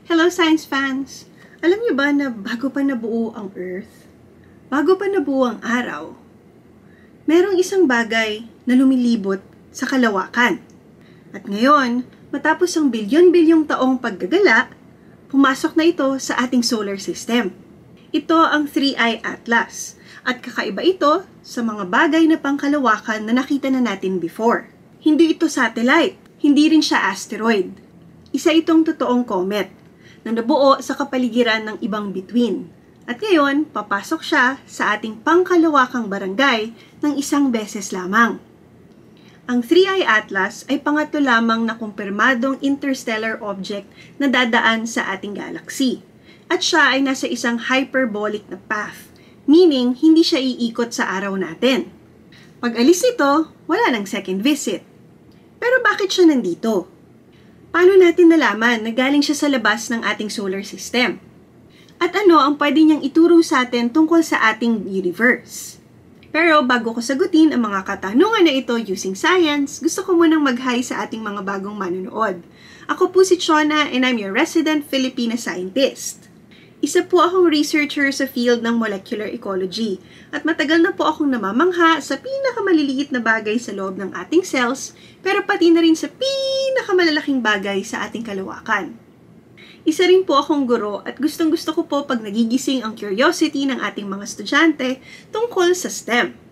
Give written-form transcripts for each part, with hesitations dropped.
Hello science fans! Alam niyo ba na bago pa nabuo ang Earth, bago pa nabuo ang araw, merong isang bagay na lumilibot sa kalawakan. At ngayon, matapos ang bilyon-bilyong taong paggagala, pumasok na ito sa ating solar system. Ito ang 3I Atlas at kakaiba ito sa mga bagay na pangkalawakan na nakita na natin before. Hindi ito satellite, hindi rin siya asteroid. Isa itong totoong comet na nabuo sa kapaligiran ng ibang bituin. At ngayon, papasok siya sa ating pangkalawakang barangay ng isang beses lamang. Ang 3I Atlas ay pangatlo lamang na kumpirmadong interstellar object na dadaan sa ating galaxy. At siya ay nasa isang hyperbolic na path, meaning hindi siya iikot sa araw natin. Pag alis nito, wala nang second visit. Pero bakit siya nandito? Paano natin nalaman na galing siya sa labas ng ating solar system? At ano ang pwede niyang ituro sa atin tungkol sa ating universe? Pero bago ko sagutin ang mga katanungan na ito using science, gusto ko munang mag-hi sa ating mga bagong manonood. Ako po si Chona and I'm your resident Filipina scientist. Isa po akong researcher sa field ng molecular ecology at matagal na po akong namamangha sa pinakamaliliit na bagay sa loob ng ating cells pero pati na rin sa pinakamalalaking bagay sa ating kalawakan. Isa rin po akong guro at gustong-gusto ko po pag nagigising ang curiosity ng ating mga estudyante tungkol sa STEM.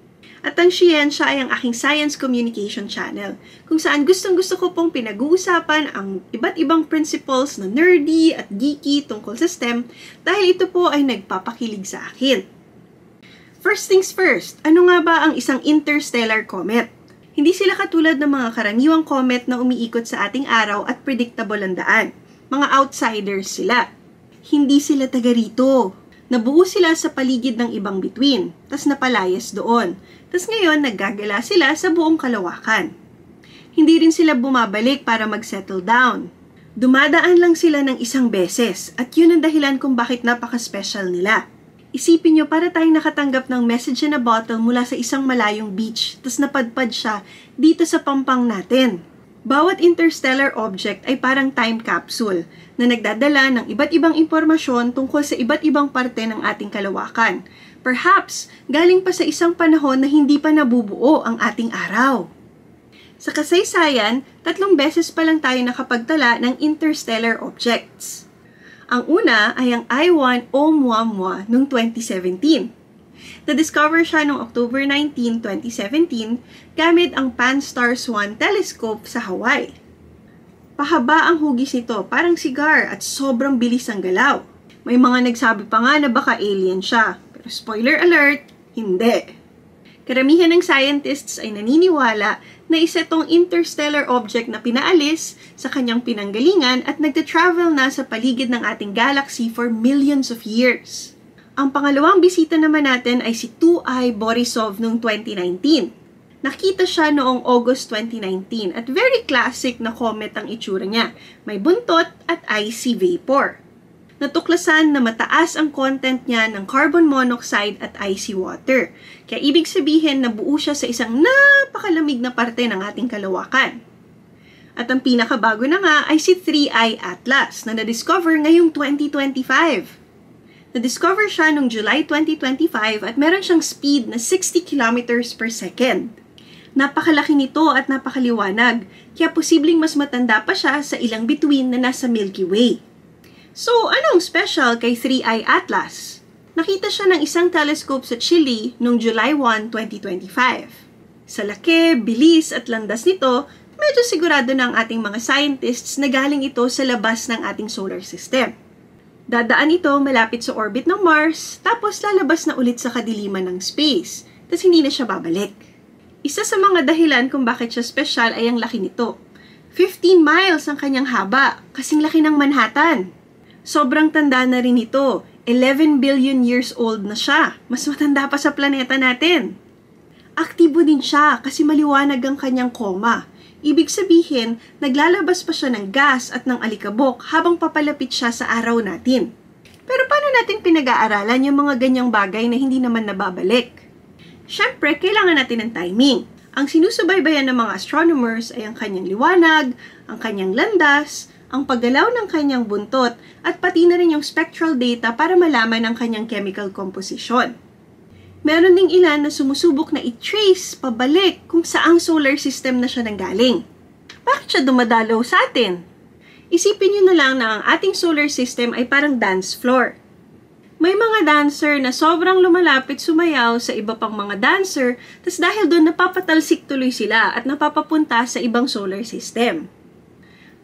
At ang Siyensya ay ang aking science communication channel, kung saan gustong-gusto ko pong pinag-uusapan ang iba't ibang principles na nerdy at geeky tungkol sa STEM dahil ito po ay nagpapakilig sa akin. First things first, ano nga ba ang isang interstellar comet? Hindi sila katulad ng mga karaniwang comet na umiikot sa ating araw at predictable ang daan. Mga outsiders sila. Hindi sila taga rito. Nabuo sila sa paligid ng ibang bituin, tas napalayas doon. Tas ngayon, naggagala sila sa buong kalawakan. Hindi rin sila bumabalik para mag-settle down. Dumadaan lang sila ng isang beses at yun ang dahilan kung bakit napaka-special nila. Isipin nyo para tayong nakatanggap ng message in a bottle mula sa isang malayong beach, tas napadpad siya dito sa pampang natin. Bawat interstellar object ay parang time capsule na nagdadala ng iba't ibang impormasyon tungkol sa iba't ibang parte ng ating kalawakan. Perhaps, galing pa sa isang panahon na hindi pa nabubuo ang ating araw. Sa kasaysayan, 3 beses pa lang tayo nakapagtala ng interstellar objects. Ang una ay ang I-1 Oumuamua noong 2017. Na-discover siya noong October 19, 2017 gamit ang Pan-STARRS-1 telescope sa Hawaii. Pahaba ang hugis nito, parang sigar at sobrang bilis ang galaw. May mga nagsabi pa nga na baka alien siya, pero spoiler alert, hindi. Karamihan ng scientists ay naniniwala na isa itong interstellar object na pinaalis sa kanyang pinanggalingan at nagta-travel na sa paligid ng ating galaxy for millions of years. Ang pangalawang bisita naman natin ay si 2I Borisov noong 2019. Nakita siya noong August 2019 at very classic na comet ang itsura niya. May buntot at icy vapor. Natuklasan na mataas ang content niya ng carbon monoxide at icy water. Kaya ibig sabihin na buo siya sa isang napakalamig na parte ng ating kalawakan. At ang pinakabago na nga ay si 3I Atlas na na-discover ngayong 2025. Na-discover siya noong July 2025 at meron siyang speed na 60 kilometers per second. Napakalaki nito at napakaliwanag, kaya posibleng mas matanda pa siya sa ilang bituin na nasa Milky Way. So, anong special kay 3I Atlas? Nakita siya ng isang telescope sa Chile noong July 1, 2025. Sa laki, bilis at landas nito, medyo sigurado na ang ating mga scientists na galing ito sa labas ng ating solar system. Dadaan ito malapit sa orbit ng Mars, tapos lalabas na ulit sa kadiliman ng space, tapos hindi na siya babalik. Isa sa mga dahilan kung bakit siya special ay ang laki nito. 15 miles ang kanyang haba, kasing laki ng Manhattan. Sobrang tanda na rin ito, 11 billion years old na siya, mas matanda pa sa planeta natin. Aktibo din siya kasi maliwanag ang kanyang coma. Ibig sabihin, naglalabas pa siya ng gas at ng alikabok habang papalapit siya sa araw natin. Pero paano natin pinag-aaralan yung mga ganyang bagay na hindi naman nababalik? Siyempre, kailangan natin ng timing. Ang sinusubaybayan ng mga astronomers ay ang kanyang liwanag, ang kanyang landas, ang paggalaw ng kanyang buntot, at pati na rin yung spectral data para malaman ang kanyang chemical composition. Meron ding ilan na sumusubok na i-trace pabalik kung saang solar system na siya nanggaling. Bakit siya dumadalaw sa atin? Isipin niyo na lang na ang ating solar system ay parang dance floor. May mga dancer na sobrang lumalapit sumayaw sa iba pang mga dancer, tas dahil doon napapatalsik tuloy sila at napapapunta sa ibang solar system.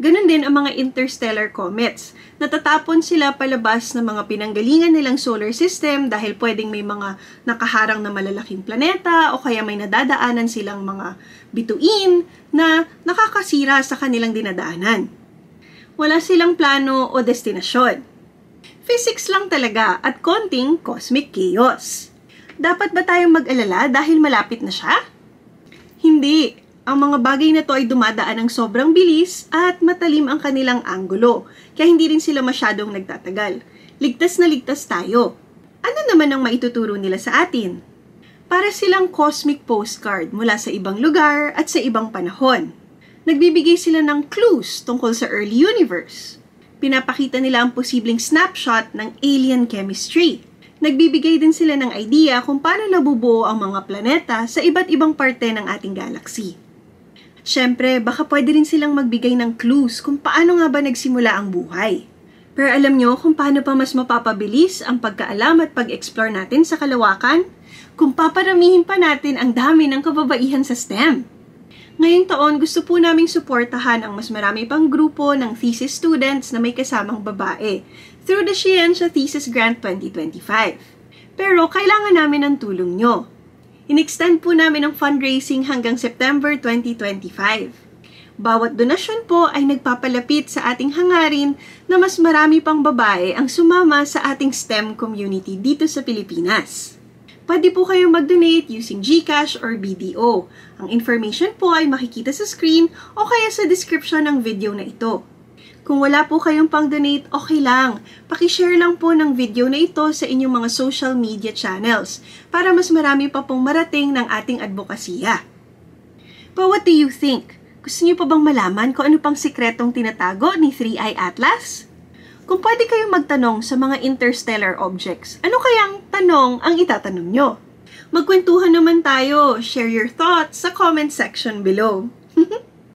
Ganon din ang mga interstellar comets. Natatapon sila palabas ng mga pinanggalingan nilang solar system dahil pwedeng may mga nakaharang na malalaking planeta o kaya may nadadaanan silang mga bituin na nakakasira sa kanilang dinadaanan. Wala silang plano o destinasyon. Physics lang talaga at konting cosmic chaos. Dapat ba tayong mag-alala dahil malapit na siya? Hindi. Ang mga bagay na to ay dumadaan ng sobrang bilis at matalim ang kanilang anggulo, kaya hindi rin sila masyadong nagtatagal. Ligtas na ligtas tayo. Ano naman ang maituturo nila sa atin? Para silang cosmic postcard mula sa ibang lugar at sa ibang panahon. Nagbibigay sila ng clues tungkol sa early universe. Pinapakita nila ang posibleng snapshot ng alien chemistry. Nagbibigay din sila ng idea kung paano nabubuo ang mga planeta sa iba't ibang parte ng ating galaxy. Siyempre, baka pwede rin silang magbigay ng clues kung paano nga ba nagsimula ang buhay. Pero alam nyo kung paano pa mas mapapabilis ang pagkaalam at pag-explore natin sa kalawakan? Kung paparamihin pa natin ang dami ng kababaihan sa STEM. Ngayong taon, gusto po naming suportahan ang mas marami pang grupo ng thesis students na may kasamang babae through the Scientia Thesis Grant 2025. Pero kailangan namin ng tulong nyo. In-extend po namin ang fundraising hanggang September 2025. Bawat donasyon po ay nagpapalapit sa ating hangarin na mas marami pang babae ang sumama sa ating STEM community dito sa Pilipinas. Pwede po kayong mag-donate using GCash or BDO. Ang information po ay makikita sa screen o kaya sa description ng video na ito. Kung wala po kayong pang-donate, okay lang. Pakishare lang po ng video na ito sa inyong mga social media channels para mas marami pa pong marating ng ating advokasya. But what do you think? Gusto niyo pa bang malaman kung ano pang sikretong tinatago ni 3i Atlas? Kung pwede kayong magtanong sa mga interstellar objects, ano kayang tanong ang itatanong nyo? Magkwentuhan naman tayo. Share your thoughts sa comment section below.